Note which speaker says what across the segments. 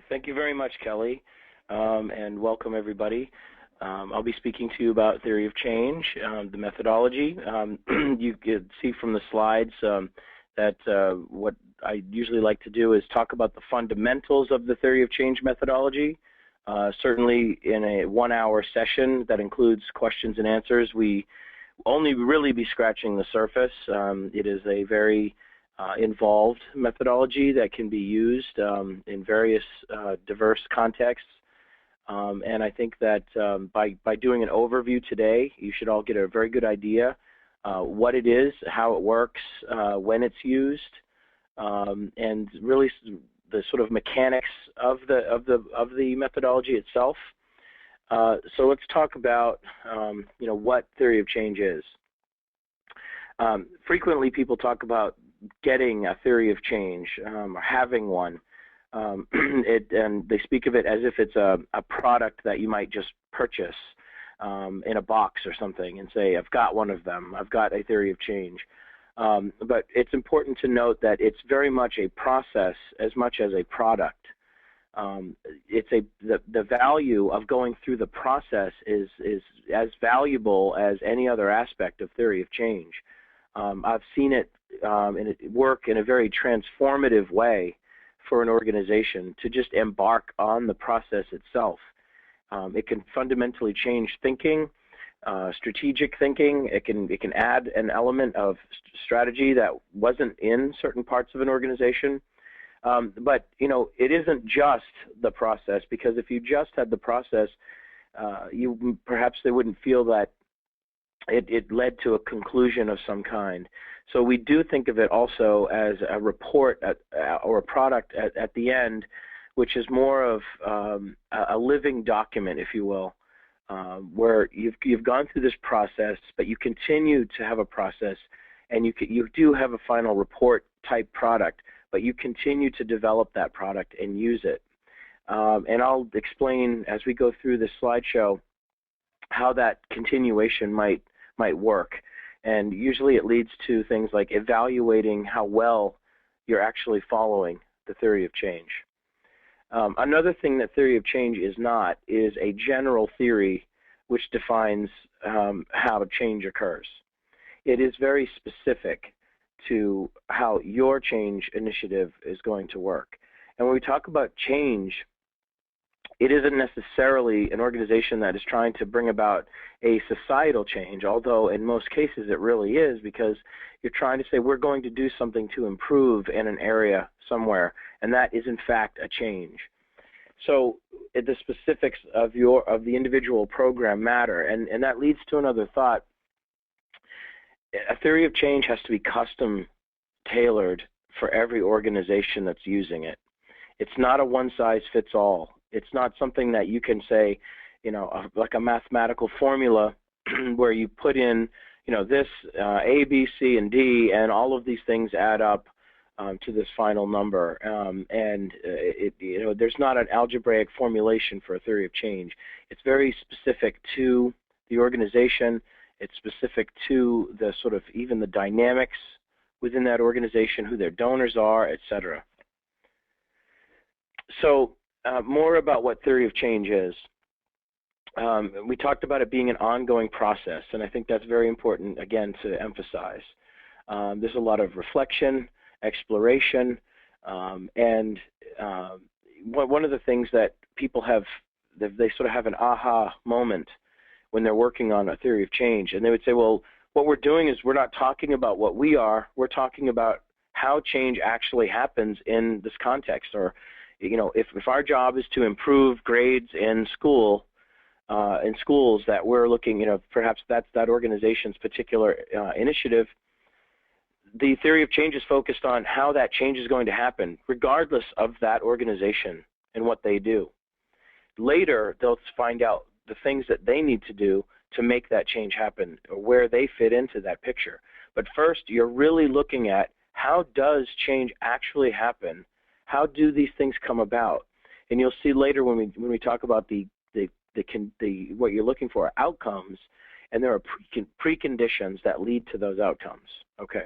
Speaker 1: Thank you very much, Kelly, and welcome everybody. I'll be speaking to you about theory of change, the methodology. You can see from the slides that what I usually like to do is talk about the fundamentals of the theory of change methodology. Certainly in a 1-hour session that includes questions and answers, we only really be scratching the surface. It is a very involved methodology that can be used in various diverse contexts. And I think that by doing an overview today, you should all get a very good idea what it is, how it works, when it's used, and really the sort of mechanics of the methodology itself. So let's talk about what theory of change is. Frequently, people talk about getting a theory of change or having one. And they speak of it as if it's a product that you might just purchase in a box or something and say, I've got one of them, I've got a theory of change. But it's important to note that it's very much a process as much as a product. The value of going through the process is as valuable as any other aspect of theory of change. I've seen it work in a very transformative way for an organization to just embark on the process itself. It can fundamentally change thinking, strategic thinking. It can add an element of strategy that wasn't in certain parts of an organization. But it isn't just the process, because if you just had the process, perhaps they wouldn't feel that it led to a conclusion of some kind. So we do think of it also as a report or a product at the end, which is more of a living document, if you will, where you've gone through this process, but you continue to have a process, and you do have a final report type product, but you continue to develop that product and use it. And I'll explain as we go through this slideshow how that continuation might work. And usually it leads to things like evaluating how well you're actually following the theory of change. Another thing that theory of change is not is a general theory which defines how change occurs. It is very specific to how your change initiative is going to work. And when we talk about change, it isn't necessarily an organization that is trying to bring about a societal change, although in most cases it really is, because you're trying to say we're going to do something to improve in an area somewhere, and that is in fact a change. So the specifics of the individual program matter, and that leads to another thought. A theory of change has to be custom tailored for every organization that's using it. It's not a one-size-fits-all. It's not something that you can say, like a mathematical formula where you put in, this A, B, C, and D, and all of these things add up to this final number. There's not an algebraic formulation for a theory of change. It's very specific to the organization. It's specific to the sort of even the dynamics within that organization, who their donors are, etc. So more about what theory of change is. We talked about it being an ongoing process, and I think that's very important, again, to emphasize. There's a lot of reflection, exploration, and one of the things that people have, they sort of have an aha moment when they're working on a theory of change, and they would say, well, what we're doing is we're not talking about what we are, we're talking about how change actually happens in this context. Or if our job is to improve grades in schools that we're looking, perhaps that's that organization's particular initiative, the theory of change is focused on how that change is going to happen, regardless of that organization and what they do. Later, they'll find out the things that they need to do to make that change happen, or where they fit into that picture. But first, you're really looking at how does change actually happen? How do these things come about? And you'll see later when we talk about what you're looking for, outcomes, and there are preconditions that lead to those outcomes. Okay.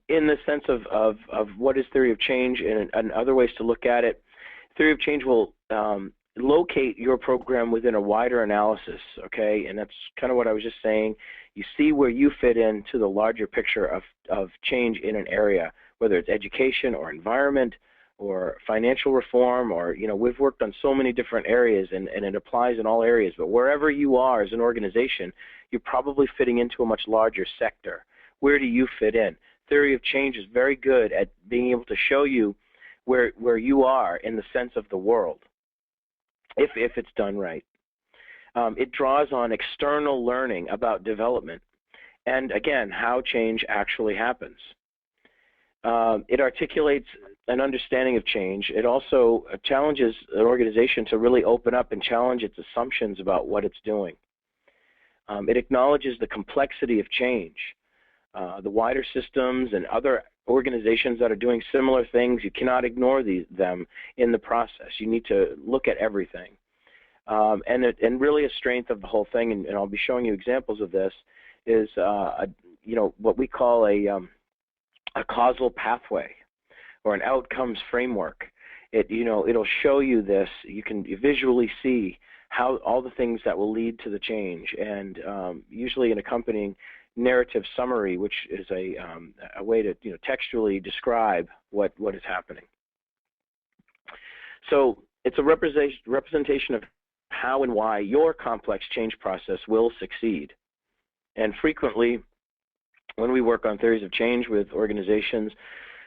Speaker 1: in the sense of what is theory of change and other ways to look at it. Theory of change will locate your program within a wider analysis, okay? And that's kind of what I was just saying. You see where you fit into the larger picture of change in an area, whether it's education or environment or financial reform, or, you know, we've worked on so many different areas, and it applies in all areas. But wherever you are as an organization, you're probably fitting into a much larger sector. Where do you fit in? Theory of change is very good at being able to show you where you are in the sense of the world, if it's done right. It draws on external learning about development and, again, how change actually happens. It articulates an understanding of change. It also challenges an organization to really open up and challenge its assumptions about what it's doing. It acknowledges the complexity of change. The wider systems and other organizations that are doing similar things, you cannot ignore them in the process. You need to look at everything. And really a strength of the whole thing, and I'll be showing you examples of this, is you know, what we call a causal pathway or an outcomes framework. It'll show you this. You can visually see how all the things that will lead to the change, and usually an accompanying narrative summary, which is a way to, you know, textually describe what is happening. So it's a representation of how and why your complex change process will succeed. And frequently, when we work on theories of change with organizations,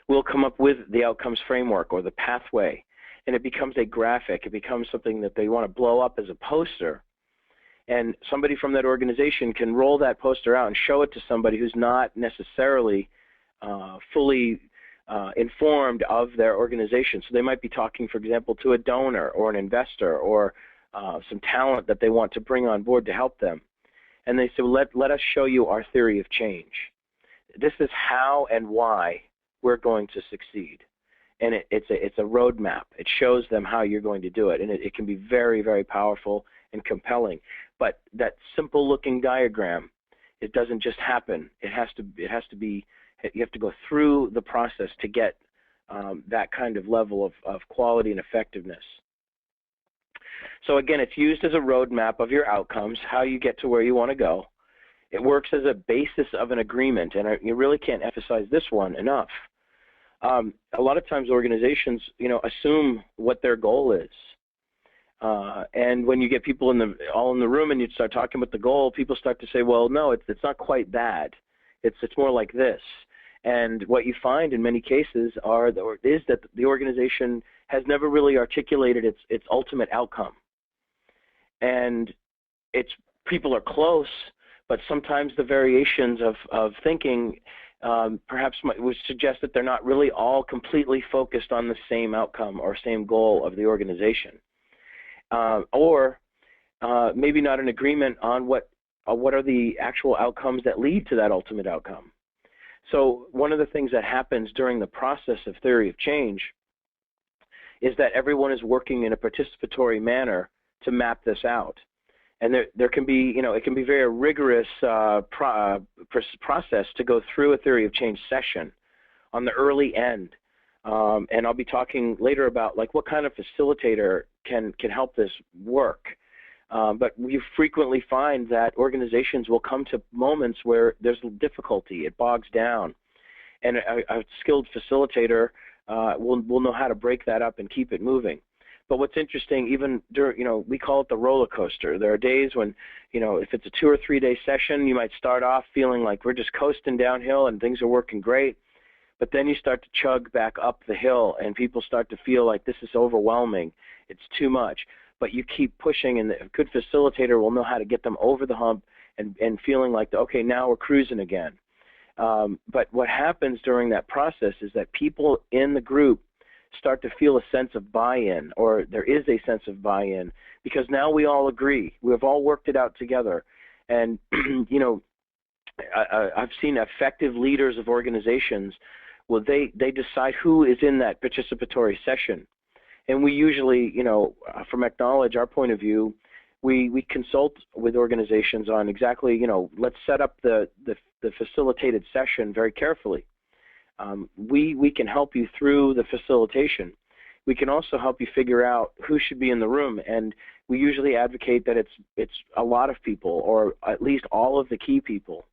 Speaker 1: we'll come up with the outcomes framework or the pathway, and it becomes a graphic. It becomes something that they want to blow up as a poster, and somebody from that organization can roll that poster out and show it to somebody who's not necessarily fully informed of their organization. So they might be talking, for example, to a donor or an investor or some talent that they want to bring on board to help them. And they say, well, let us show you our theory of change. This is how and why we're going to succeed. And it's a roadmap. It shows them how you're going to do it. And it can be very, very powerful and compelling. But that simple looking diagram, it doesn't just happen. It has to be, you have to go through the process to get that kind of level of quality and effectiveness. So again, it's used as a roadmap of your outcomes, how you get to where you want to go. It works as a basis of an agreement, and you really can't emphasize this one enough. A lot of times organizations, you know, assume what their goal is. And when you get people all in the room and you start talking about the goal, people start to say, well, no, it's not quite that. It's more like this. And what you find in many cases is that the organization has never really articulated its ultimate outcome. And people are close, but sometimes the variations of thinking perhaps would suggest that they're not really all completely focused on the same outcome or same goal of the organization. Or maybe not an agreement on what are the actual outcomes that lead to that ultimate outcome. So one of the things that happens during the process of theory of change is that everyone is working in a participatory manner to map this out. And there can be, you know, it can be very rigorous process to go through a theory of change session on the early end. And I'll be talking later about like what kind of facilitator can help this work. But we frequently find that organizations will come to moments where there's difficulty, it bogs down, and a skilled facilitator will know how to break that up and keep it moving. But what's interesting, even during, you know, we call it the roller coaster. There are days when, you know, if it's a 2 or 3 day session, you might start off feeling like we're just coasting downhill and things are working great. But then you start to chug back up the hill and people start to feel like this is overwhelming. It's too much. But you keep pushing, and a good facilitator will know how to get them over the hump and feeling like, okay, now we're cruising again. But what happens during that process is that people in the group start to feel a sense of buy-in, or there is a sense of buy-in, because now we all agree. We've all worked it out together. And, you know, I've seen effective leaders of organizations, well, they decide who is in that participatory session. And we usually, you know, from Acknowledge, our point of view, we consult with organizations on exactly, you know, let's set up the facilitated session very carefully. we can help you through the facilitation. We can also help you figure out who should be in the room, and we usually advocate that it's a lot of people, or at least all of the key people.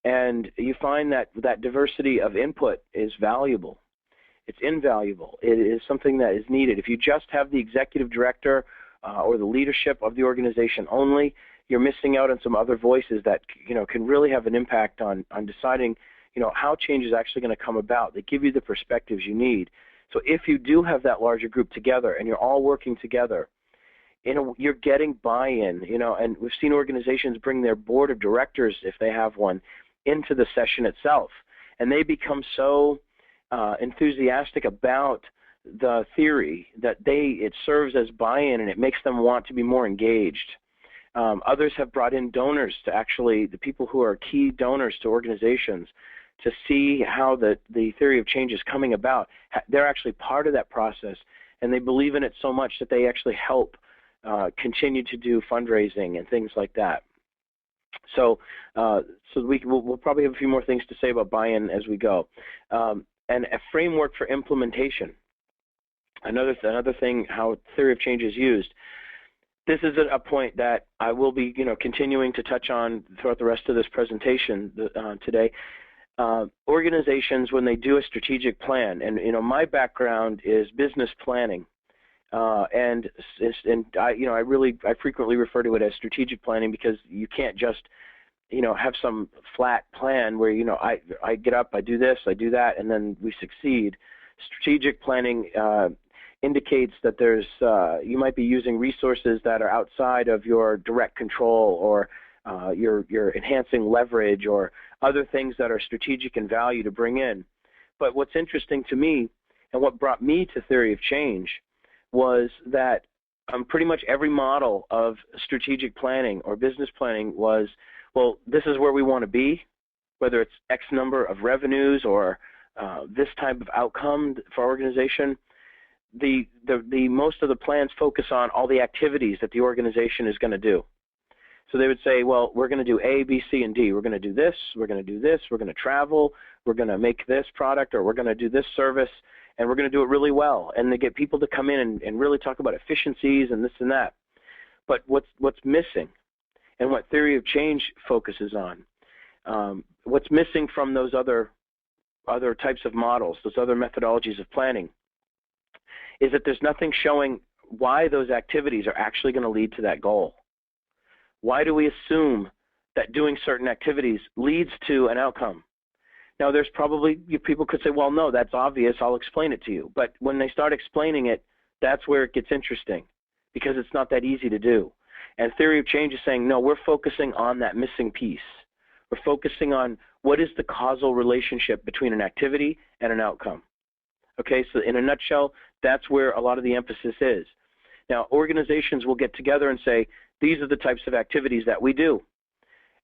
Speaker 1: And you find that that diversity of input is valuable. It's invaluable. It is something that is needed. If you just have the executive director or the leadership of the organization only, you're missing out on some other voices that can really have an impact on deciding how change is actually going to come about. They give you the perspectives you need. So if you do have that larger group together and you're all working together, you're getting buy-in, and we've seen organizations bring their board of directors, if they have one, into the session itself. And they become so enthusiastic about the theory that it serves as buy-in, and it makes them want to be more engaged. Others have brought in donors to the people who are key donors to organizations, to see how the theory of change is coming about. They're actually part of that process, and they believe in it so much that they actually help continue to do fundraising and things like that. So, we'll probably have a few more things to say about buy-in as we go. And a framework for implementation. Another thing, how theory of change is used. This is a point that I will be, continuing to touch on throughout the rest of this presentation today. Organizations, when they do a strategic plan, and my background is business planning, and I frequently refer to it as strategic planning, because you can't just have some flat plan where I get up, I do this, I do that, and then we succeed. Strategic planning indicates that you might be using resources that are outside of your direct control, or you're enhancing leverage, or other things that are strategic in value to bring in. But what's interesting to me, and what brought me to theory of change, was that pretty much every model of strategic planning or business planning was, well, this is where we want to be, whether it's X number of revenues or this type of outcome for our organization. The most of the plans focus on all the activities that the organization is going to do. So they would say, well, we're going to do A, B, C, and D. We're going to do this, we're going to do this, we're going to travel, we're going to make this product, or we're going to do this service, and we're going to do it really well. And they get people to come in and really talk about efficiencies and this and that. But what's missing, and what theory of change focuses on, what's missing from those other types of models, those other methodologies of planning, is that there's nothing showing why those activities are actually going to lead to that goal. Why do we assume that doing certain activities leads to an outcome? Now, there's probably, people could say, well, no, that's obvious, I'll explain it to you. But when they start explaining it, that's where it gets interesting, because it's not that easy to do. And theory of change is saying, no, we're focusing on that missing piece. We're focusing on what is the causal relationship between an activity and an outcome. Okay, so in a nutshell, that's where a lot of the emphasis is. Now, organizations will get together and say, these are the types of activities that we do.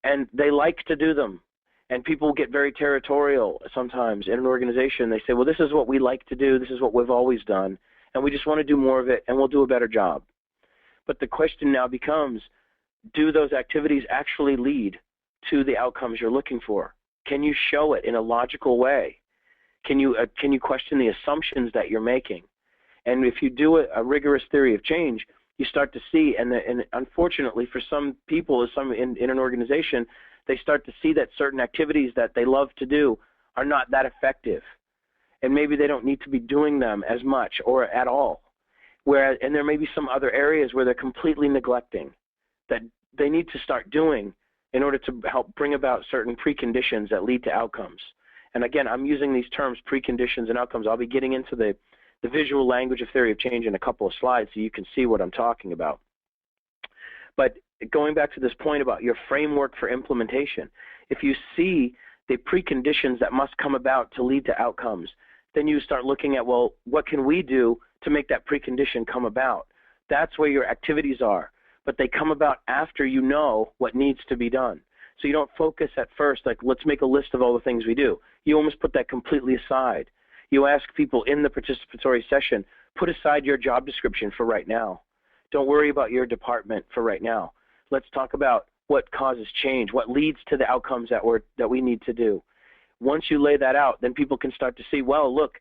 Speaker 1: And they like to do them. And people get very territorial sometimes in an organization. They say, well, this is what we like to do. This is what we've always done. And we just want to do more of it, and we'll do a better job. But the question now becomes, do those activities actually lead to the outcomes you're looking for? Can you show it in a logical way? Can you question the assumptions that you're making? And if you do a rigorous theory of change, you start to see, and unfortunately for some people, in an organization, they start to see that certain activities that they love to do are not that effective. And maybe they don't need to be doing them as much or at all. And there may be some other areas where they're completely neglecting that they need to start doing in order to help bring about certain preconditions that lead to outcomes. And again, I'm using these terms, preconditions and outcomes. I'll be getting into the visual language of theory of change in a couple of slides so you can see what I'm talking about. But going back to this point about your framework for implementation, if you see the preconditions that must come about to lead to outcomes, then you start looking at, well, what can we do to make that precondition come about? That's where your activities are, but they come about after you know what needs to be done. So you don't focus at first, like, let's make a list of all the things we do. You almost put that completely aside. You ask people in the participatory session, put aside your job description for right now. Don't worry about your department for right now. Let's talk about what causes change, what leads to the outcomes that we need to do. Once you lay that out, then people can start to see, well, look,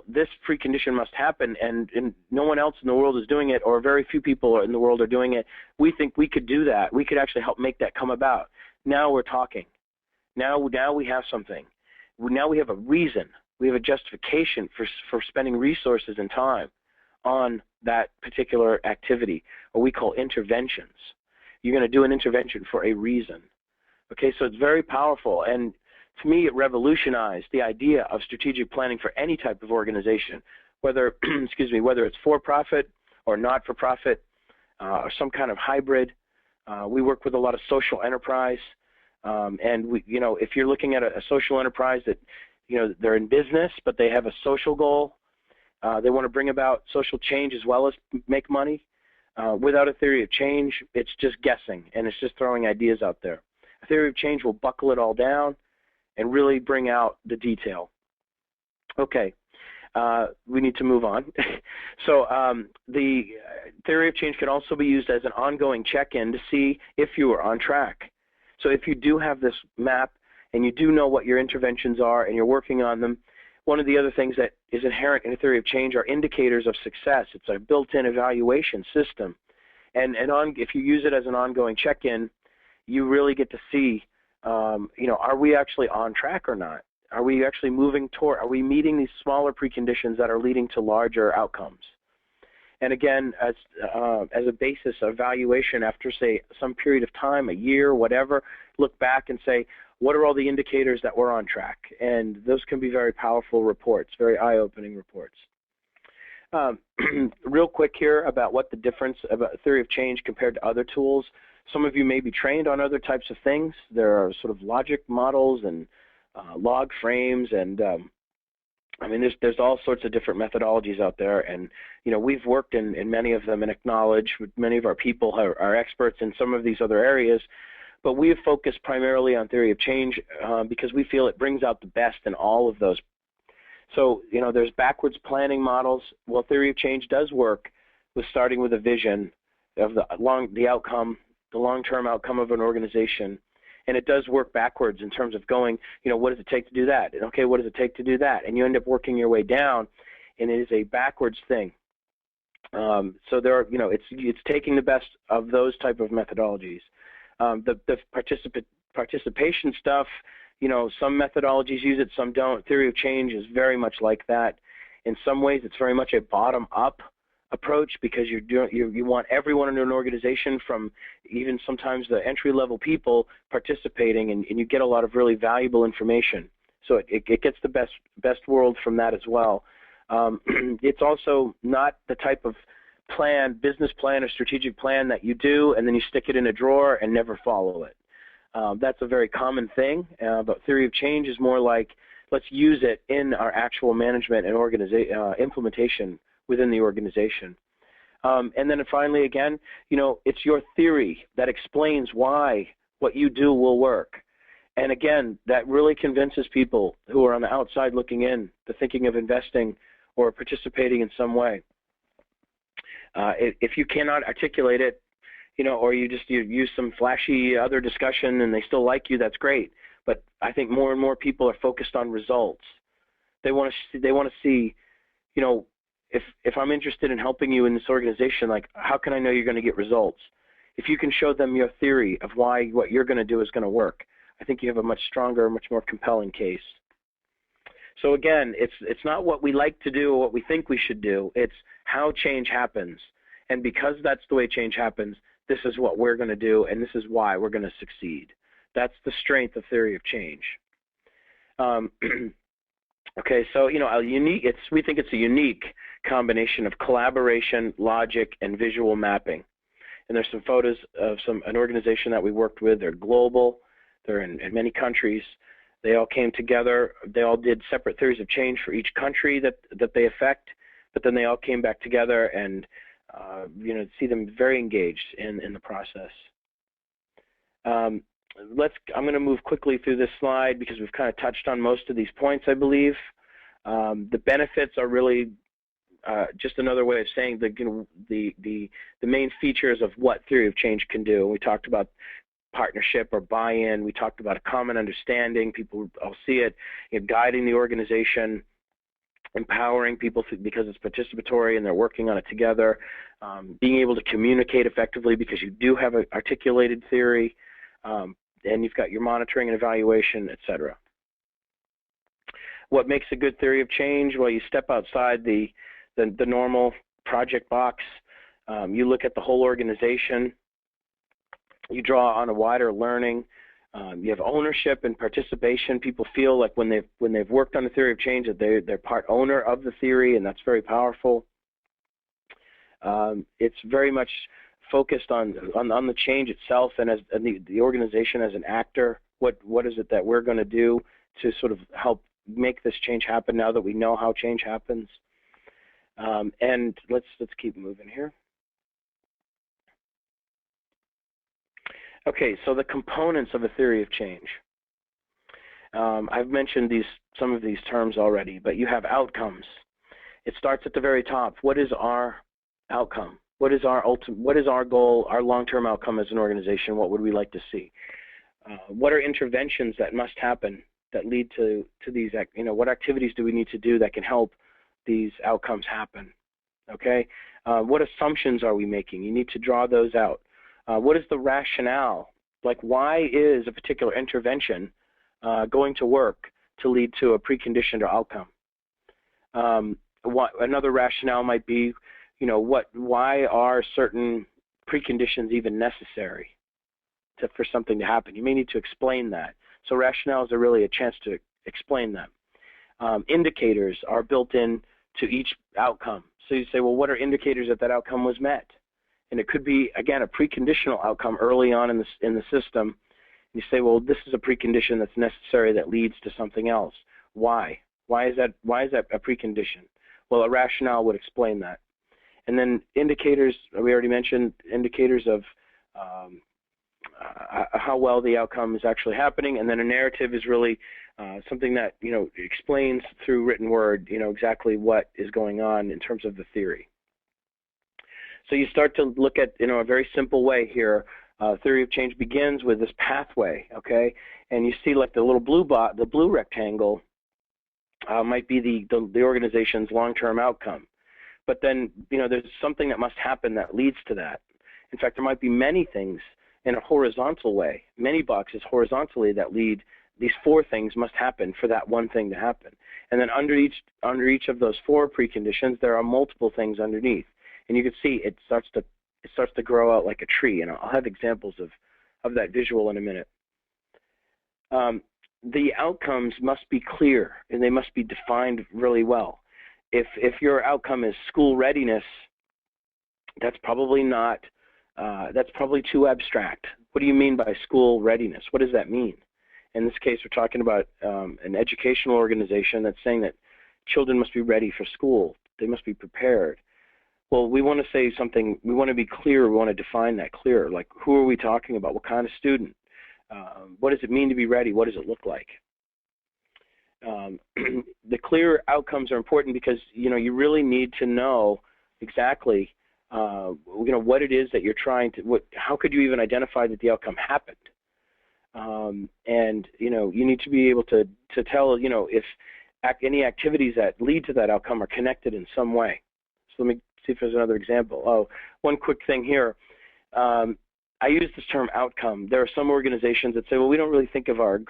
Speaker 1: this precondition must happen, and no one else in the world is doing it, or very few people in the world are doing it. We think we could do that. We could actually help make that come about. Now we're talking. Now we have something. Now we have a reason. We have a justification for spending resources and time on that particular activity, or we call interventions. You're going to do an intervention for a reason. Okay, so it's very powerful, and to me, it revolutionized the idea of strategic planning for any type of organization, whether, excuse me, whether it's for-profit or not-for-profit, or some kind of hybrid. We work with a lot of social enterprise, and if you're looking at a social enterprise that, they're in business, but they have a social goal, they want to bring about social change as well as make money. Without a theory of change, it's just guessing, and it's just throwing ideas out there. A theory of change will buckle it all down and really bring out the detail. Okay, we need to move on. So the theory of change can also be used as an ongoing check-in to see if you are on track. So if you do have this map and you do know what your interventions are and you're working on them, one of the other things that is inherent in a theory of change are indicators of success. It's a built-in evaluation system. And if you use it as an ongoing check-in, you really get to see, are we actually on track or not? Are we actually moving toward, are we meeting these smaller preconditions that are leading to larger outcomes? And again, as a basis of evaluation after, say, some period of time, a year, whatever, look back and say, what are all the indicators that we're on track? And those can be very powerful reports, very eye-opening reports. Real quick here about what the difference about theory of change compared to other tools. Some of you may be trained on other types of things. There are sort of logic models and log frames, and I mean, there's all sorts of different methodologies out there, and we've worked in many of them and acknowledge many of our people are experts in some of these other areas, but we have focused primarily on theory of change because we feel it brings out the best in all of those. So there's backwards planning models. Well, theory of change does work with starting with a vision of the long-term outcome of an organization. And it does work backwards in terms of going, what does it take to do that? And okay, what does it take to do that? And you end up working your way down, and it is a backwards thing. So there are, it's taking the best of those type of methodologies. The participation stuff, some methodologies use it, some don't. Theory of change is very much like that. In some ways, it's very much a bottom-up approach because you want everyone in an organization, from even sometimes the entry-level people, participating, and you get a lot of really valuable information. So it gets the best world from that as well. It's also not the type of business plan or strategic plan that you do and then you stick it in a drawer and never follow it. That's a very common thing, but theory of change is more like, let's use it in our actual management and implementation within the organization. And then finally, again, it's your theory that explains why what you do will work. And again, that really convinces people who are on the outside looking in to thinking of investing or participating in some way. If you cannot articulate it, or you use some flashy other discussion and they still like you, that's great. But I think more and more people are focused on results. They want to see, if I'm interested in helping you in this organization, like, how can I know you're going to get results? If you can show them your theory of why what you're going to do is going to work, I think you have a much stronger, much more compelling case. So again, it's not what we like to do or what we think we should do. It's how change happens. And because that's the way change happens, this is what we're going to do, and this is why we're going to succeed. That's the strength of theory of change. Okay, so we think it's a unique combination of collaboration, logic, and visual mapping. And there's some photos of an organization that we worked with. They're global. They're in many countries. They all came together. They all did separate theories of change for each country that they affect, but then they all came back together and see them very engaged in the process. I'm going to move quickly through this slide because we've kind of touched on most of these points, I believe. The benefits are really just another way of saying the main features of what theory of change can do. We talked about partnership or buy-in. We talked about a common understanding. People all see it, guiding the organization, empowering people because it's participatory and they're working on it together, being able to communicate effectively because you do have an articulated theory, and you've got your monitoring and evaluation, etc. What makes a good theory of change? Well, you step outside the normal project box. You look at the whole organization. You draw on a wider learning. You have ownership and participation. People feel like when they've worked on the theory of change that they're part owner of the theory, and that's very powerful. It's very much focused on the change itself and as the organization as an actor. What is it that we're going to do to sort of help make this change happen now that we know how change happens? And let's keep moving here. Okay, so the components of a theory of change. I've mentioned some of these terms already, but you have outcomes. It starts at the very top. What is our outcome? What is our goal, our long-term outcome as an organization? What would we like to see? What are interventions that must happen that lead to these, what activities do we need to do that can help these outcomes happen? Okay, what assumptions are we making? You need to draw those out. What is the rationale? Like, why is a particular intervention going to work to lead to a preconditioned outcome? Another rationale might be, why are certain preconditions even necessary for something to happen? You may need to explain that. So rationales are really a chance to explain them. Indicators are built in to each outcome. So you say, well, what are indicators that outcome was met? And it could be, again, a preconditional outcome early on in the system. You say, well, this is a precondition that's necessary that leads to something else. Why? Why is that a precondition? Well, a rationale would explain that. And then indicators, we already mentioned indicators of how well the outcome is actually happening. And then a narrative is really something that, explains through written word, exactly what is going on in terms of the theory. So you start to look at, a very simple way here. Theory of change begins with this pathway, okay? And you see like the little the blue rectangle might be the organization's long-term outcome. But then, there's something that must happen that leads to that. In fact, there might be many things in a horizontal way, many boxes horizontally that lead. These four things must happen for that one thing to happen. And then under each of those four preconditions, there are multiple things underneath. And you can see it starts to grow out like a tree, and I'll have examples of that visual in a minute. The outcomes must be clear, and they must be defined really well. If your outcome is school readiness, that's probably not. That's probably too abstract. What do you mean by school readiness? What does that mean? In this case, we're talking about an educational organization that's saying that children must be ready for school. They must be prepared. Well, we want to say something, we want to be clear, we want to define that clear. Like, who are we talking about? What kind of student? What does it mean to be ready? What does it look like? The clear outcomes are important because, you really need to know exactly, what it is that you're trying to, how could you even identify that the outcome happened? And, you need to be able to tell, if any activities that lead to that outcome are connected in some way. So let me see if there's another example. Oh, one quick thing here. I use this term outcome. There are some organizations that say, well, we don't really think of our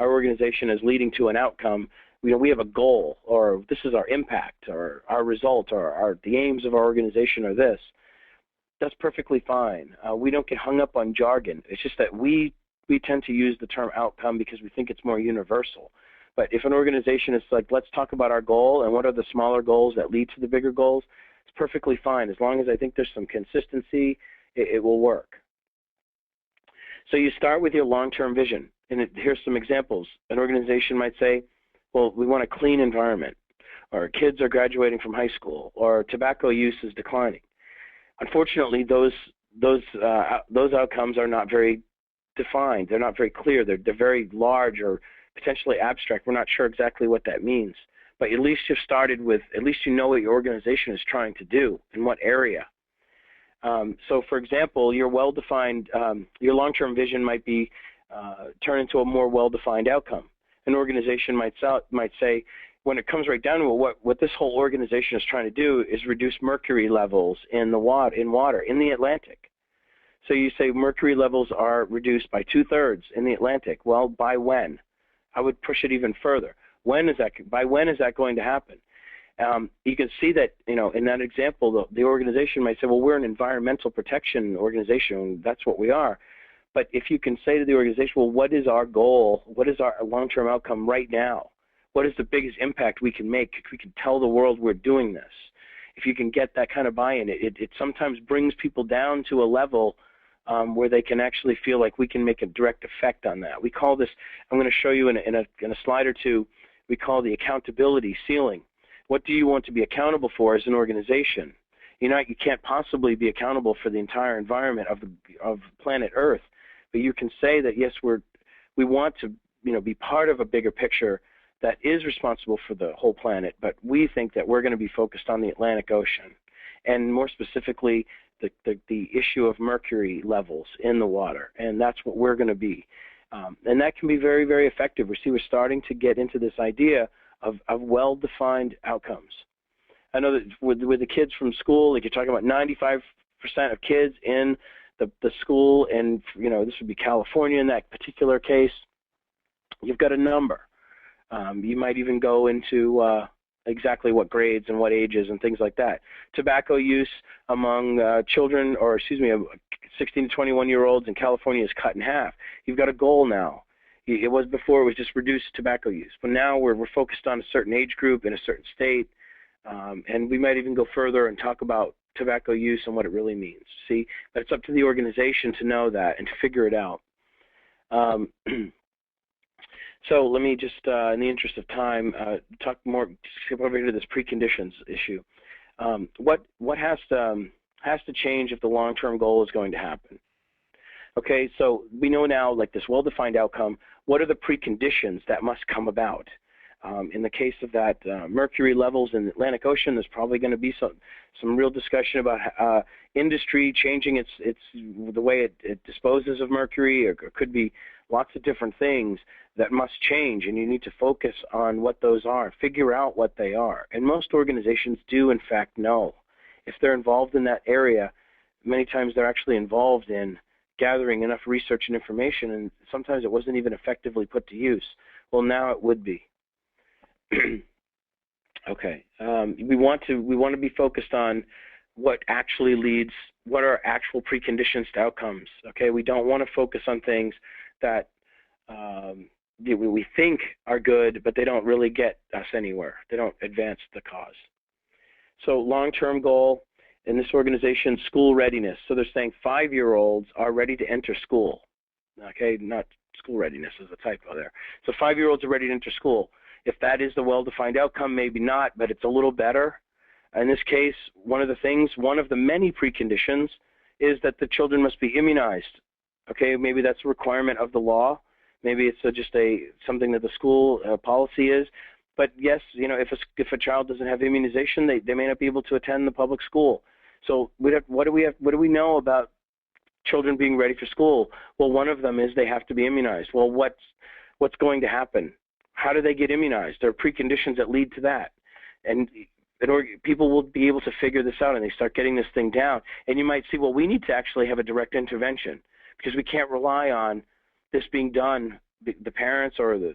Speaker 1: organization as leading to an outcome. We have a goal, or this is our impact, or our result, or the aims of our organization are this. That's perfectly fine. We don't get hung up on jargon. It's just that we tend to use the term outcome because we think it's more universal. But if an organization is like, let's talk about our goal and what are the smaller goals that lead to the bigger goals, it's perfectly fine. As long as I think there's some consistency, it will work. So you start with your long-term vision. And here's some examples. An organization might say, well, we want a clean environment, or kids are graduating from high school, or tobacco use is declining. Unfortunately, those outcomes are not very defined. They're not very clear. They're very large or potentially abstract. We're not sure exactly what that means. But at least you've started with, at least you know what your organization is trying to do, in what area. So, for example, your well-defined, your long-term vision might be turn into a more well-defined outcome. An organization might say, when it comes right down to it, what this whole organization is trying to do is reduce mercury levels in water in the Atlantic. So you say mercury levels are reduced by 2/3 in the Atlantic. Well, by when? I would push it even further. By when is that going to happen? You can see that, in that example, the organization might say, well, we're an environmental protection organization. That's what we are. But if you can say to the organization, well, what is our goal? What is our long-term outcome right now? What is the biggest impact we can make? We can tell the world we're doing this. If you can get that kind of buy-in, it sometimes brings people down to a level where they can actually feel like we can make a direct effect on that. We call this, I'm going to show you in a slide or two, we call the accountability ceiling. What do you want to be accountable for as an organization? You can't possibly be accountable for the entire environment of planet Earth, but you can say that, yes, we want to be part of a bigger picture that is responsible for the whole planet, but we think that we're going to be focused on the Atlantic Ocean, and more specifically the issue of mercury levels in the water, and that's what we're going to be. And that can be very, very effective. We're starting to get into this idea of well-defined outcomes. I know that with the kids from school, like you're talking about 95% of kids in the school, and this would be California in that particular case, you've got a number. You might even go into exactly what grades and what ages and things like that. Tobacco use among children, 16 to 21-year-olds in California is cut in half. You've got a goal now. It was before, it was just reduced tobacco use. But now we're focused on a certain age group in a certain state, and we might even go further and talk about tobacco use and what it really means. See, but it's up to the organization to know that and to figure it out. So let me just, in the interest of time, talk more. Skip over to this preconditions issue. What has to change if the long-term goal is going to happen? Okay, so we know now, like this well-defined outcome, what are the preconditions that must come about? In the case of that mercury levels in the Atlantic Ocean, there's probably going to be some real discussion about industry changing the way it disposes of mercury, or could be lots of different things that must change, and you need to focus on what those are, figure out what they are. And most organizations do, in fact, know. If they're involved in that area, many times they're actually involved in gathering enough research and information, and sometimes it wasn't even effectively put to use. Well, now it would be. Okay, we want to be focused on what actually leads, what are actual preconditions to outcomes. Okay, we don't want to focus on things that we think are good, but they don't really get us anywhere. They don't advance the cause. So long-term goal in this organization, school readiness. So they're saying 5-year-olds are ready to enter school. Okay, not school readiness is a typo there. So 5-year-olds are ready to enter school. If that is the well-defined outcome, maybe not, but it's a little better. In this case, one of the many preconditions is that the children must be immunized. Okay, maybe that's a requirement of the law. Maybe it's just something that the school policy is. But yes, if a child doesn't have immunization, they may not be able to attend the public school. So what do we know about children being ready for school? Well, one of them is they have to be immunized. Well, what's going to happen? How do they get immunized? There are preconditions that lead to that. And people will be able to figure this out, and they start getting this thing down. And you might see, well, we need to actually have a direct intervention, because we can't rely on this being done, the parents or the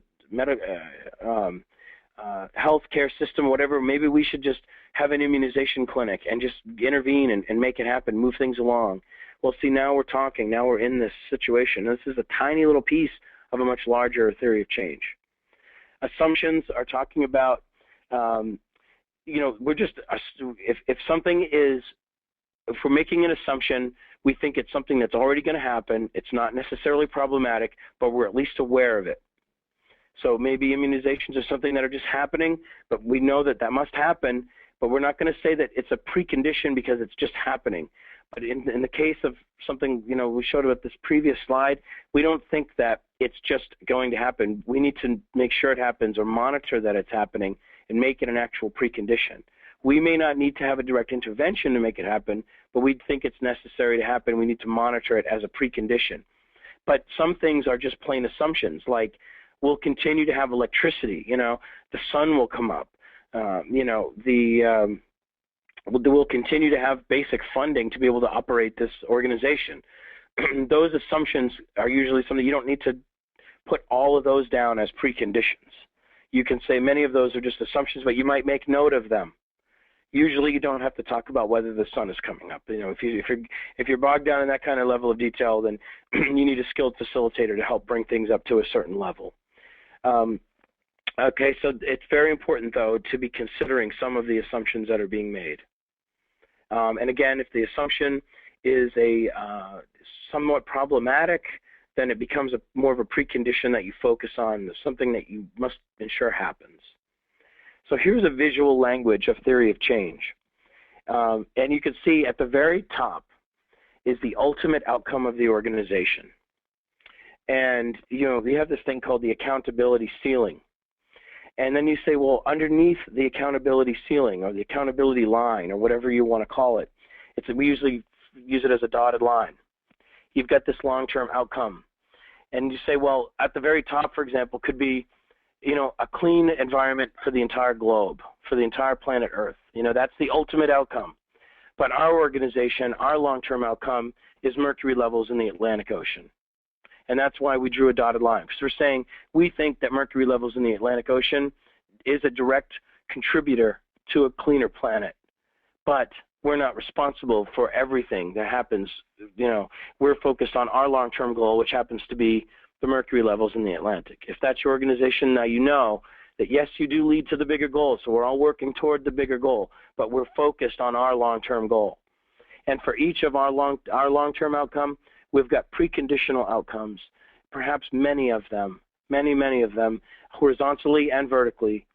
Speaker 1: healthcare system, whatever. Maybe we should just have an immunization clinic and just intervene and make it happen, move things along. Well, see, now we're talking. Now we're in this situation. This is a tiny little piece of a much larger theory of change. Assumptions are talking about, we're just, if something is, if we're making an assumption, we think it's something that's already going to happen. It's not necessarily problematic, but we're at least aware of it. So maybe immunizations are something that are just happening, but we know that must happen, but we're not going to say that it's a precondition because it's just happening. But in the case of something, we showed about this previous slide, we don't think that it's just going to happen. We need to make sure it happens or monitor that it's happening and make it an actual precondition. We may not need to have a direct intervention to make it happen, but we think it's necessary to happen. We need to monitor it as a precondition. But some things are just plain assumptions, like we'll continue to have electricity, the sun will come up, we'll continue to have basic funding to be able to operate this organization. Those assumptions are usually something you don't need to put all of those down as preconditions. You can say many of those are just assumptions, but you might make note of them. Usually you don't have to talk about whether the sun is coming up. If you're bogged down in that kind of level of detail, then you need a skilled facilitator to help bring things up to a certain level. Okay, so it's very important, though, to be considering some of the assumptions that are being made. And again, if the assumption is somewhat problematic, then it becomes more of a precondition that you focus on, something that you must ensure happens. So here's a visual language of theory of change. And you can see at the very top is the ultimate outcome of the organization. And, we have this thing called the accountability ceiling. And then you say, well, underneath the accountability ceiling or the accountability line or whatever you want to call it, we usually use it as a dotted line. You've got this long-term outcome. And you say, well, at the very top, for example, could be, a clean environment for the entire globe, for the entire planet Earth. That's the ultimate outcome. But our organization, our long-term outcome is mercury levels in the Atlantic Ocean. And that's why we drew a dotted line, because we're saying we think that mercury levels in the Atlantic Ocean is a direct contributor to a cleaner planet. But we're not responsible for everything that happens. We're focused on our long-term goal, which happens to be the mercury levels in the Atlantic. If that's your organization, now you know that, yes, you do lead to the bigger goal, so we're all working toward the bigger goal, but we're focused on our long-term goal. And for each of our long-term outcome, we've got preconditional outcomes, perhaps many of them, many of them, horizontally and vertically.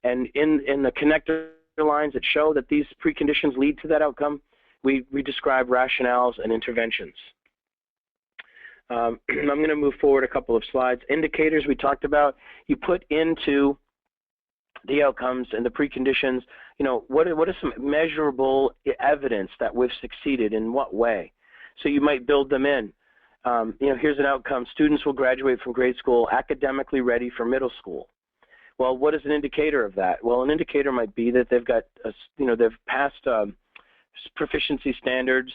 Speaker 1: And in the connector lines that show that these preconditions lead to that outcome, we describe rationales and interventions. I'm going to move forward a couple of slides. Indicators we talked about, you put into the outcomes and the preconditions, what is some measurable evidence that we've succeeded, in what way? So you might build them in. Here's an outcome. Students will graduate from grade school academically ready for middle school. Well, what is an indicator of that? Well, an indicator might be that they've got, they've passed proficiency standards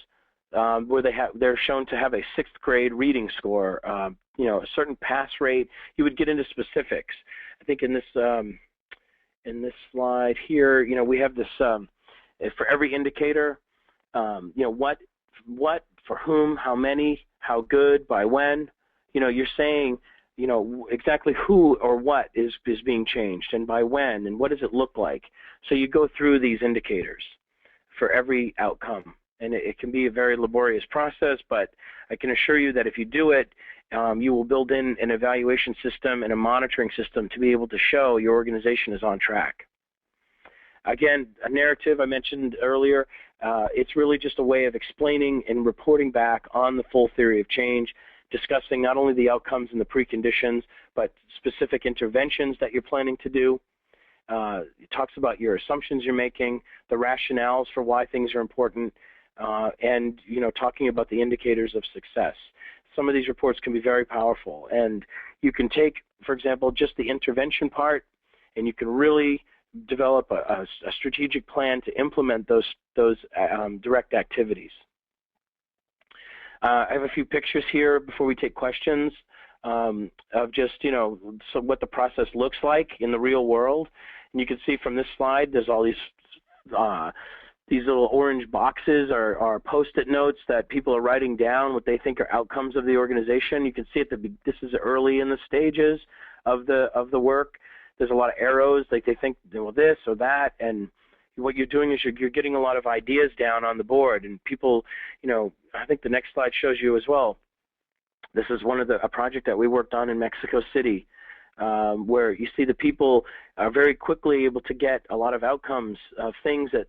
Speaker 1: where they're shown to have a 6th grade reading score, a certain pass rate. You would get into specifics. I think in this slide here, we have this for every indicator, what, for whom, how many, how good, by when. You're saying, exactly who or what is being changed and by when and what does it look like. So you go through these indicators for every outcome. And it can be a very laborious process, but I can assure you that if you do it, you will build in an evaluation system and a monitoring system to be able to show your organization is on track. Again, a narrative I mentioned earlier, it's really just a way of explaining and reporting back on the full theory of change, discussing not only the outcomes and the preconditions, but specific interventions that you're planning to do. It talks about your assumptions you're making, the rationales for why things are important, and talking about the indicators of success. Some of these reports can be very powerful, and you can take, for example, just the intervention part, and you can really develop a strategic plan to implement those direct activities. I have a few pictures here before we take questions of just so what the process looks like in the real world. And you can see from this slide, there's all these little orange boxes are post-it notes that people are writing down what they think are outcomes of the organization. You can see this is early in the stages of the work. There's a lot of arrows, like they think, well, this or that, and what you're doing is you're getting a lot of ideas down on the board, and people, I think the next slide shows you as well. This is a project that we worked on in Mexico City, where you see the people are very quickly able to get a lot of outcomes of things that,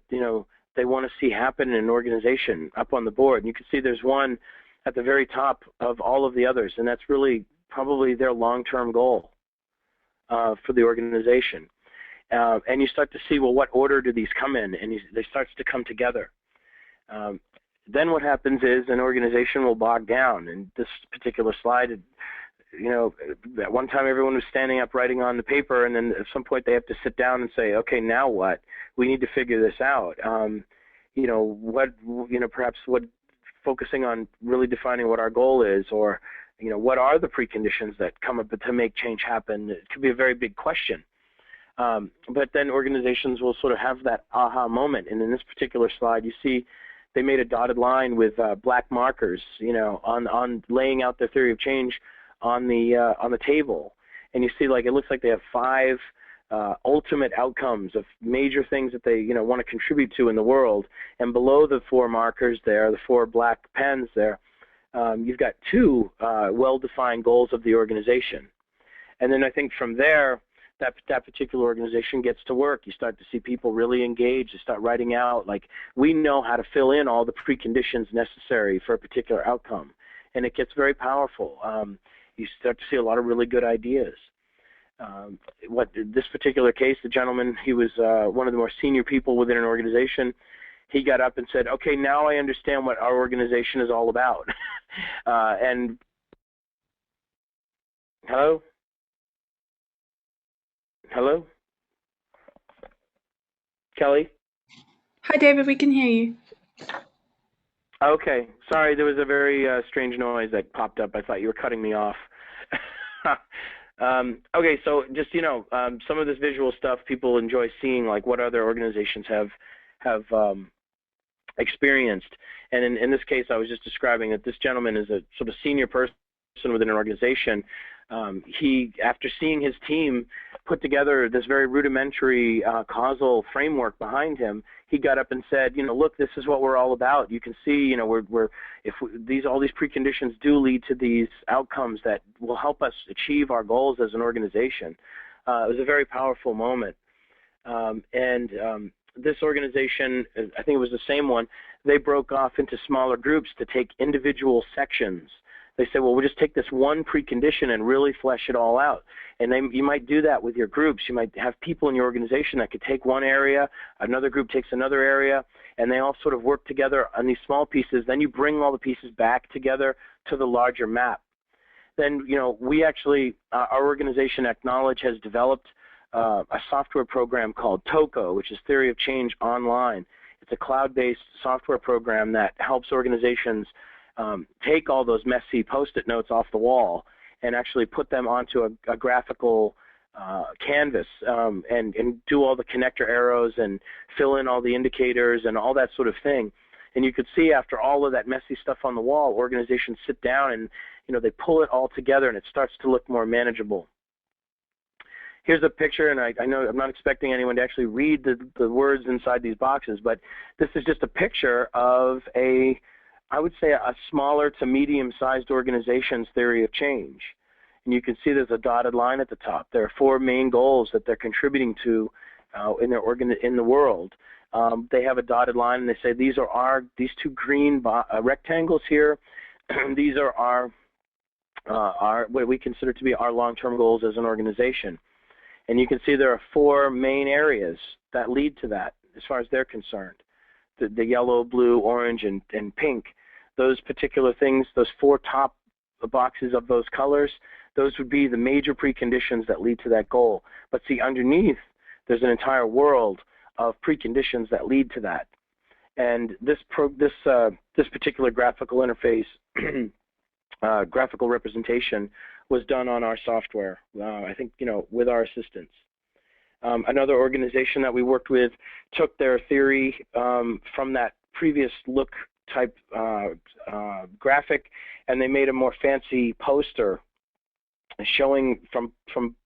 Speaker 1: they want to see happen in an organization up on the board. And you can see there's one at the very top of all of the others, and that's really probably their long-term goal for the organization. and you start to see, well, what order do these come in, and they starts to come together. Then what happens is an organization will bog down. And this particular slide, at one time everyone was standing up writing on the paper, and then at some point they have to sit down and say, okay, now what? We need to figure this out. Perhaps what focusing on really defining what our goal is, or what are the preconditions that come up to make change happen? It could be a very big question. But then organizations will sort of have that aha moment. And in this particular slide, you see they made a dotted line with black markers, on laying out their theory of change on the table. And you see, it looks like they have 5 ultimate outcomes of major things that they want to contribute to in the world. And below the 4 markers there, the 4 black pens there, you've got 2 well-defined goals of the organization. And then I think from there, that particular organization gets to work. You start to see people really engaged. They start writing out, we know how to fill in all the preconditions necessary for a particular outcome. And it gets very powerful. You start to see a lot of really good ideas. This particular case, the gentleman, he was one of the more senior people within an organization. He got up and said, okay, now I understand what our organization is all about. And hello? Hello? Kelly?
Speaker 2: Hi, David, we can hear you.
Speaker 1: Okay, sorry, there was a very strange noise that popped up. I thought you were cutting me off. Okay, so just, some of this visual stuff people enjoy seeing, what other organizations have experienced. And in this case, I was just describing that this gentleman is a sort of senior person within an organization. He, after seeing his team put together this very rudimentary causal framework behind him, he got up and said, look, this is what we're all about. You can see, all these preconditions do lead to these outcomes that will help us achieve our goals as an organization. It was a very powerful moment. This organization, I think it was the same one, they broke off into smaller groups to take individual sections. They said, well, we'll just take this one precondition and really flesh it all out. And you might do that with your groups. You might have people in your organization that could take one area, another group takes another area, and they all sort of work together on these small pieces. Then you bring all the pieces back together to the larger map. Then, we actually, our organization, Acknowledge, has developed a software program called TOC, which is Theory of Change Online. It's a cloud-based software program that helps organizations take all those messy Post-it notes off the wall and actually put them onto a graphical canvas and do all the connector arrows and fill in all the indicators and all that sort of thing. And you could see after all of that messy stuff on the wall, organizations sit down and they pull it all together and it starts to look more manageable. Here's a picture, and I know I'm not expecting anyone to actually read the words inside these boxes, but this is just a picture of I would say a smaller to medium-sized organization's theory of change. And you can see there's a dotted line at the top. There are 4 main goals that they're contributing to in the world. They have a dotted line, and they say these 2 green rectangles here. These are our what we consider to be our long-term goals as an organization. And you can see there are 4 main areas that lead to that as far as they're concerned. The yellow, blue, orange, and pink. Those particular things, those 4 top boxes of those colors, those would be the major preconditions that lead to that goal. But see, underneath, there's an entire world of preconditions that lead to that. And this particular graphical interface, graphical representation, was done on our software, I think, with our assistance. Another organization that we worked with took their theory from that previous look type graphic, and they made a more fancy poster showing from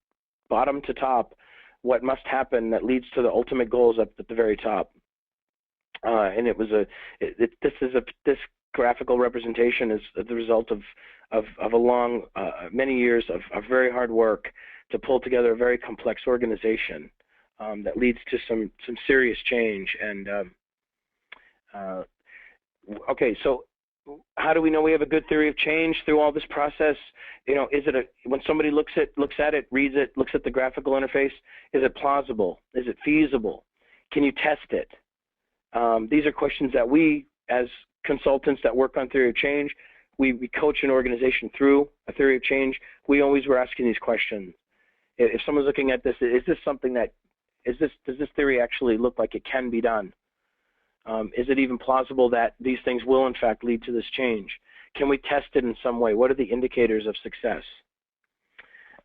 Speaker 1: bottom to top what must happen that leads to the ultimate goals up at the very top. And it was this graphical representation is the result of a long many years of very hard work to pull together a very complex organization that leads to some serious change. And okay, so how do we know we have a good theory of change through all this process? Is it when somebody looks at it, reads it, looks at the graphical interface, is it plausible? Is it feasible? Can you test it? These are questions that we, as consultants that work on theory of change, we coach an organization through a theory of change. We always were asking these questions. If someone's looking at this, is this something that, does this theory actually look like it can be done? Is it even plausible that these things will in fact lead to this change? Can we test it in some way? What are the indicators of success?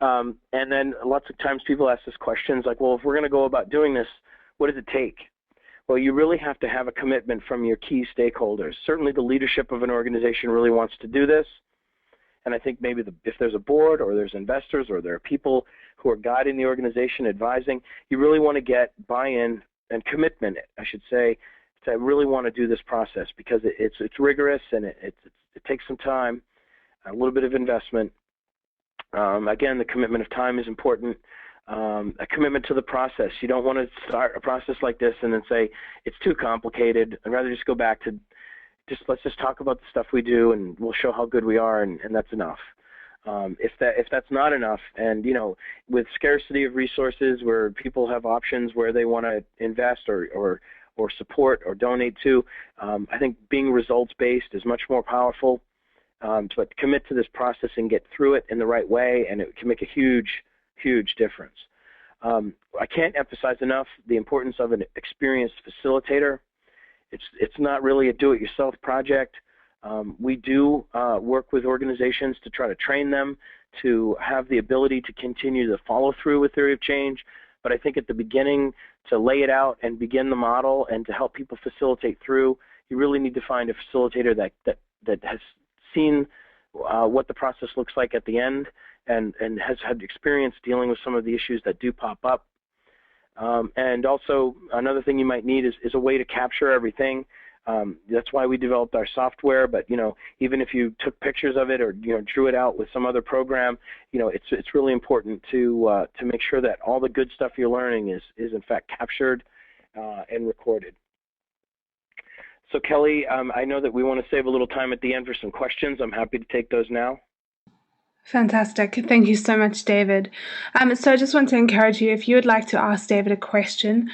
Speaker 1: And then lots of times people ask us questions like, well, if we're going to go about doing this, what does it take? Well, you really have to have a commitment from your key stakeholders. Certainly the leadership of an organization really wants to do this. And I think maybe if there's a board or there's investors or there are people who are guiding the organization, advising, you really want to get buy-in and commitment, I should say, to really want to do this process, because it's rigorous and it takes some time, a little bit of investment. Again, the commitment of time is important. A commitment to the process. You don't want to start a process like this and then say it's too complicated. I'd rather just go back to let's just talk about the stuff we do and we'll show how good we are, and that's enough. If that's not enough, and with scarcity of resources where people have options where they want to invest or support or donate to, I think being results-based is much more powerful. But commit to this process and get through it in the right way, and it can make a huge difference. I can't emphasize enough the importance of an experienced facilitator. It's not really a do-it-yourself project. We do work with organizations to try to train them to have the ability to continue to follow through with theory of change. But I think at the beginning, to lay it out and begin the model and to help people facilitate through, you really need to find a facilitator that has seen what the process looks like at the end and has had experience dealing with some of the issues that do pop up. And also another thing you might need is a way to capture everything. That's why we developed our software, but even if you took pictures of it or drew it out with some other program, it's really important to make sure that all the good stuff you're learning is in fact captured and recorded. So Kelly, I know that we want to save a little time at the end for some questions. I'm happy to take those now.
Speaker 2: Fantastic. Thank you so much, David. So I just want to encourage you, if you would like to ask David a question,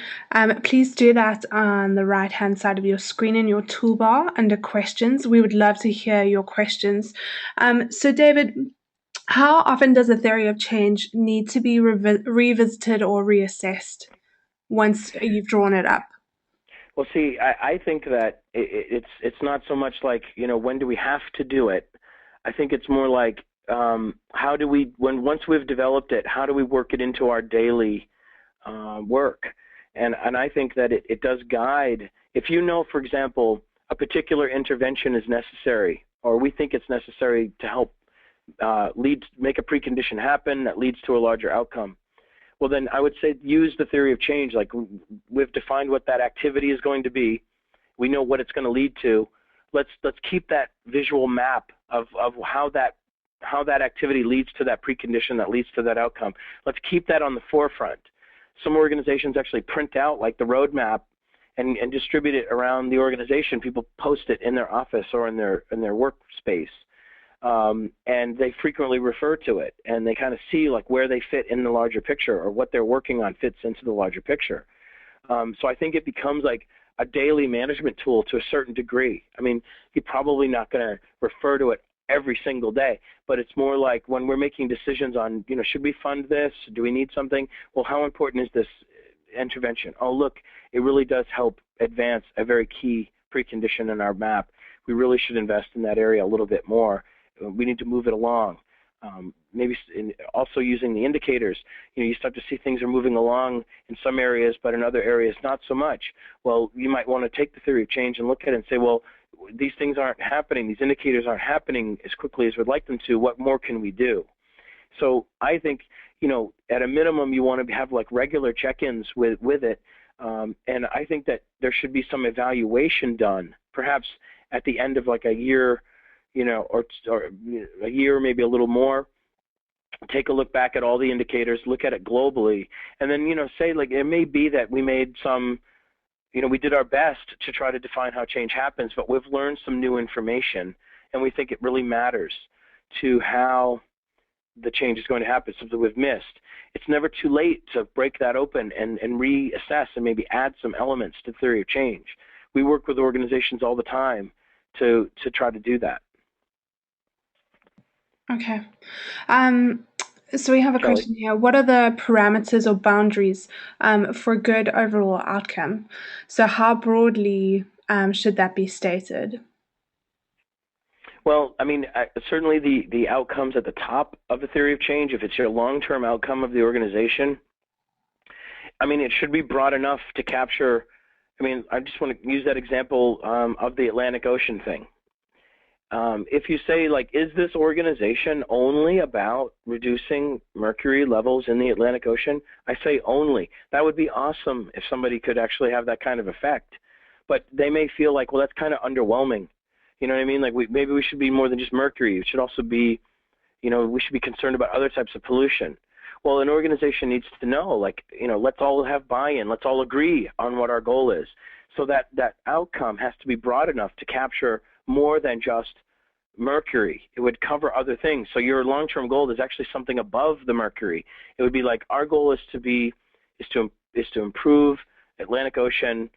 Speaker 2: please do that on the right-hand side of your screen in your toolbar under questions. We would love to hear your questions. So David, how often does a theory of change need to be revisited or reassessed once you've drawn it up?
Speaker 1: Well, see, I think that it's not so much like, when do we have to do it? I think it's more like, how do we, once we've developed it, how do we work it into our daily work? And I think that it does guide. If for example, a particular intervention is necessary, or we think it's necessary to help make a precondition happen that leads to a larger outcome, well then I would say use the theory of change. Like, we've defined what that activity is going to be. We know what it's going to lead to. Let's keep that visual map of how that activity leads to that precondition that leads to that outcome. Let's keep that on the forefront. Some organizations actually print out like the roadmap and distribute it around the organization. People post it in their office or in their workspace, and they frequently refer to it, and they kind of see like where they fit in the larger picture, or what they're working on fits into the larger picture. So I think it becomes like a daily management tool to a certain degree. I mean, you're probably not going to refer to it every single day, but it's more like when we're making decisions on, should we fund this? Do we need something? Well, how important is this intervention? Oh, look, it really does help advance a very key precondition in our map. We really should invest in that area a little bit more. We need to move it along. Maybe also using the indicators, you start to see things are moving along in some areas, but in other areas not so much. Well, you might want to take the theory of change and look at it and say, well, these things aren't happening, these indicators aren't happening as quickly as we'd like them to. What more can we do? So I think, at a minimum, you want to have like regular check-ins with it. And I think that there should be some evaluation done, perhaps at the end of like a year, or a year, maybe a little more. Take a look back at all the indicators, look at it globally, and then, say like it may be that we made some, we did our best to try to define how change happens, but we've learned some new information, and we think it really matters to how the change is going to happen, something we've missed. It's never too late to break that open and reassess and maybe add some elements to theory of change. We work with organizations all the time to try to do that.
Speaker 2: Okay. So we have a question here. What are the parameters or boundaries for good overall outcome? So how broadly should that be stated?
Speaker 1: Well, I mean, certainly the outcomes at the top of the theory of change, if it's your long-term outcome of the organization, I mean, it should be broad enough to capture, I mean, I just want to use that example of the Atlantic Ocean thing. If you say, like, is this organization only about reducing mercury levels in the Atlantic Ocean? I say only. That would be awesome if somebody could actually have that kind of effect. But they may feel like, well, that's kind of underwhelming. You know what I mean? Like, maybe we should be more than just mercury. It should also be, you know, we should be concerned about other types of pollution. Well, an organization needs to know, like, you know, let's all have buy-in. Let's all agree on what our goal is. So that outcome has to be broad enough to capture more than just mercury. It would cover other things. So your long-term goal is actually something above the mercury. It would be like, our goal is to improve Atlantic Ocean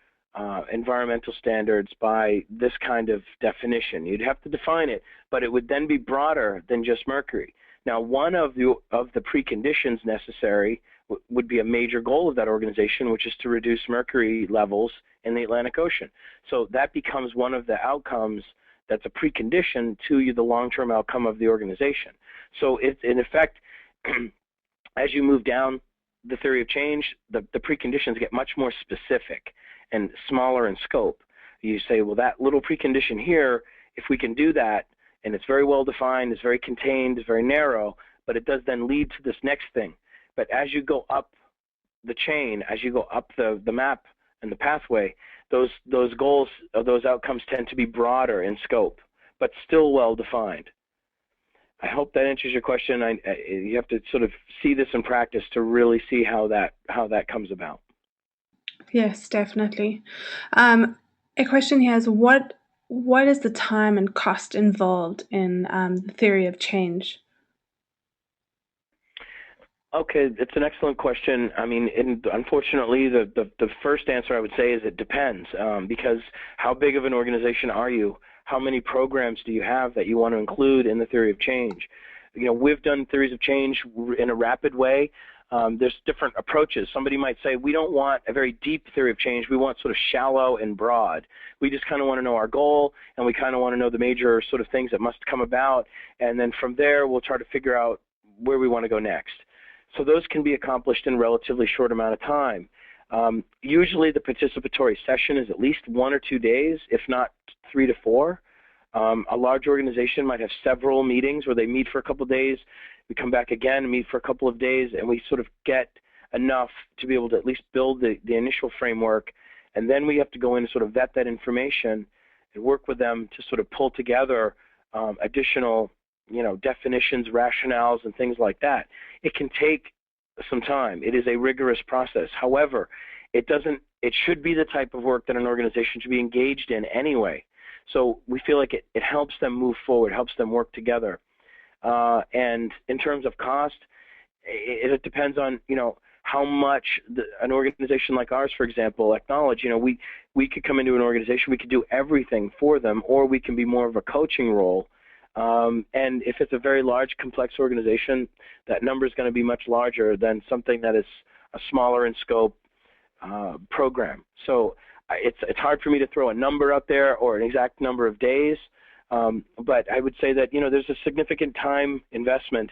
Speaker 1: environmental standards by this kind of definition. You'd have to define it, but it would then be broader than just mercury. Now, one of the preconditions necessary would be a major goal of that organization, which is to reduce mercury levels in the Atlantic Ocean. So that becomes one of the outcomes that's a precondition to the long-term outcome of the organization. So it's, in effect, as you move down the theory of change, the preconditions get much more specific and smaller in scope. You say, well, that little precondition here, if we can do that, and it's very well defined, it's very contained, it's very narrow, but it does then lead to this next thing. But as you go up the chain, as you go up the map and the pathway, those goals, those outcomes tend to be broader in scope, but still well defined. I hope that answers your question. You have to sort of see this in practice to really see how that comes about.
Speaker 2: Yes, definitely. A question here is what is the time and cost involved in the theory of change?
Speaker 1: Okay, it's an excellent question. I mean, unfortunately, the first answer I would say is it depends, because how big of an organization are you? How many programs do you have that you want to include in the theory of change? You know, we've done theories of change in a rapid way. There's different approaches. Somebody might say, we don't want a very deep theory of change. We want sort of shallow and broad. We just kind of want to know our goal, and we kind of want to know the major sort of things that must come about, and then from there, we'll try to figure out where we want to go next. So those can be accomplished in a relatively short amount of time. Usually the participatory session is at least 1 or 2 days, if not 3 to 4. A large organization might have several meetings where they meet for a couple of days, we come back again, meet for a couple of days, and we sort of get enough to be able to at least build the initial framework, and then we have to go in and sort of vet that information and work with them to sort of pull together additional, you know, definitions, rationales, and things like that. It can take some time. It is a rigorous process. However, it should be the type of work that an organization should be engaged in anyway. So we feel like it helps them move forward, helps them work together. And in terms of cost, it depends on, you know, how much an organization like ours, for example, acknowledge, you know, we could come into an organization, we could do everything for them, or we can be more of a coaching role. And if it's a very large, complex organization, that number is going to be much larger than something that is a smaller in scope program. So it's hard for me to throw a number out there or an exact number of days, but I would say that, you know, there's a significant time investment,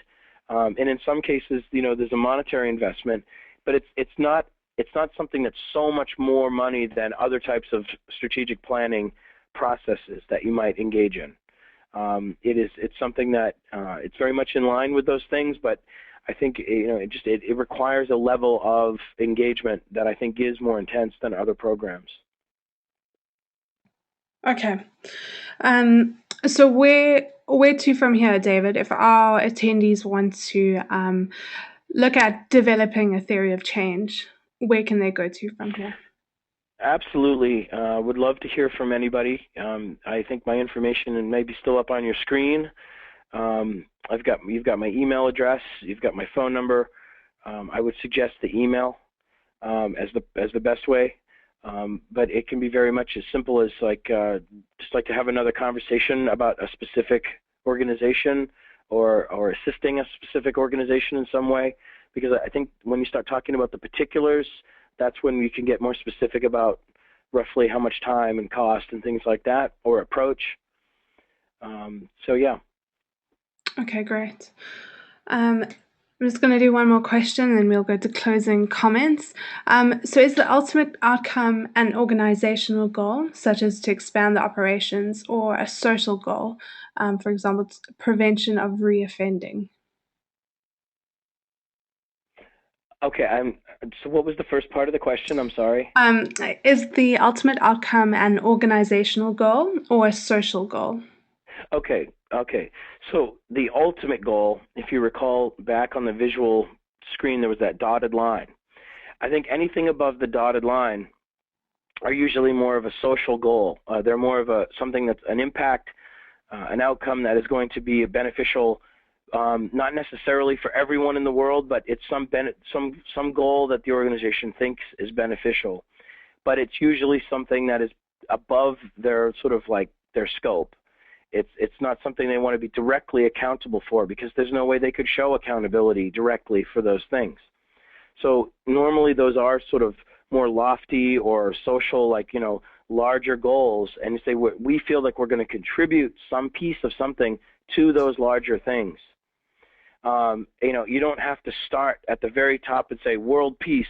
Speaker 1: and in some cases, you know, there's a monetary investment, but it's not something that's so much more money than other types of strategic planning processes that you might engage in. It's something that it's very much in line with those things, but I think, you know, it requires a level of engagement that I think is more intense than other programs.
Speaker 2: Okay. So where to from here, David? If our attendees want to look at developing a theory of change, where can they go to from here?
Speaker 1: Absolutely. Would love to hear from anybody. I think my information may be still up on your screen. You've got my email address. You've got my phone number. I would suggest the email as the best way. But it can be very much as simple as just like to have another conversation about a specific organization or assisting a specific organization in some way. Because I think when you start talking about the particulars, that's when you can get more specific about roughly how much time and cost and things like that, or approach. So yeah.
Speaker 2: Okay, great. I'm just going to do one more question, and then we'll go to closing comments. So is the ultimate outcome an organizational goal, such as to expand the operations, or a social goal, for example, prevention of reoffending?
Speaker 1: Okay, so what was the first part of the question? I'm sorry.
Speaker 2: Is the ultimate outcome an organizational goal or a social goal?
Speaker 1: Okay. So the ultimate goal, if you recall back on the visual screen, there was that dotted line. I think anything above the dotted line are usually more of a social goal. They're more of something that's an impact, an outcome that is going to be beneficial, not necessarily for everyone in the world, but it's some goal that the organization thinks is beneficial. But it's usually something that is above their sort of like their scope. It's not something they want to be directly accountable for, because there's no way they could show accountability directly for those things. So normally those are sort of more lofty or social, like, larger goals, and you say we feel like we're going to contribute some piece of something to those larger things. You don't have to start at the very top and say world peace.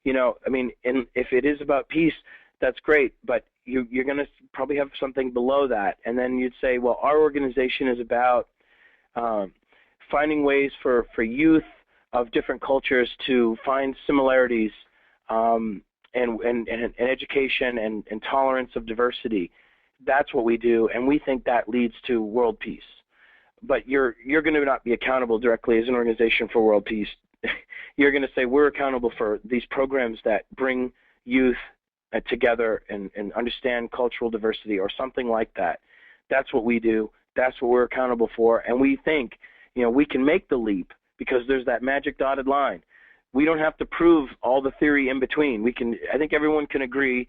Speaker 1: If it is about peace, that's great, but you're going to probably have something below that, and then you'd say, well, our organization is about finding ways for youth of different cultures to find similarities, and education and tolerance of diversity. That's what we do, and we think that leads to world peace. But you're going to not be accountable directly as an organization for world peace. You're going to say we're accountable for these programs that bring youth together and understand cultural diversity or something like that. That's what we do. That's what we're accountable for. And we think, we can make the leap because there's that magic dotted line. We don't have to prove all the theory in between. I think everyone can agree,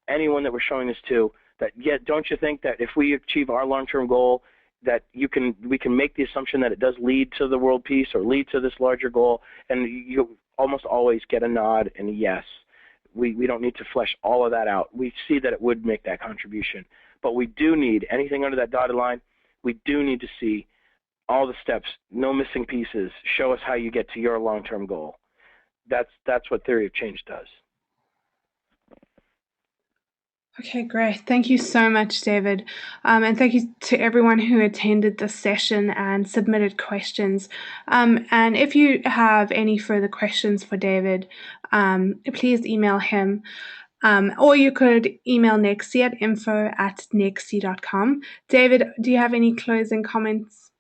Speaker 1: anyone that we're showing this to, that don't you think that if we achieve our long-term goal, that we can make the assumption that it does lead to the world peace or lead to this larger goal, and you almost always get a nod and a yes. We don't need to flesh all of that out. We see that it would make that contribution. But we do need, anything under that dotted line, we do need to see all the steps, no missing pieces. Show us how you get to your long-term goal. That's what theory of change does.
Speaker 2: Okay, great. Thank you so much, David. And thank you to everyone who attended this session and submitted questions. And if you have any further questions for David, please email him. Or you could email Nexii at info@nexii.com. David, do you have any closing comments?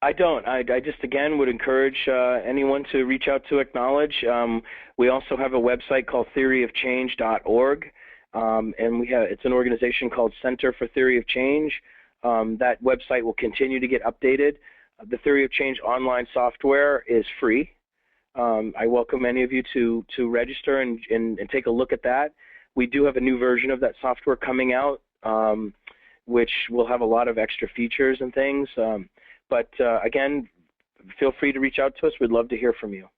Speaker 1: I don't. I just, again, would encourage anyone to reach out to acknowledge. We also have a website called theoryofchange.org. And it's an organization called Center for Theory of Change. That website will continue to get updated. The Theory of Change online software is free. I welcome any of you to register and take a look at that. We do have a new version of that software coming out, which will have a lot of extra features and things. But again, feel free to reach out to us. We'd love to hear from you.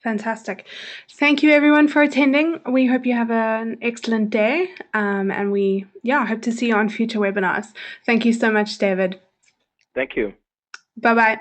Speaker 2: Fantastic. Thank you, everyone, for attending. We hope you have an excellent day, and we hope to see you on future webinars. Thank you so much, David.
Speaker 1: Thank you.
Speaker 2: Bye-bye.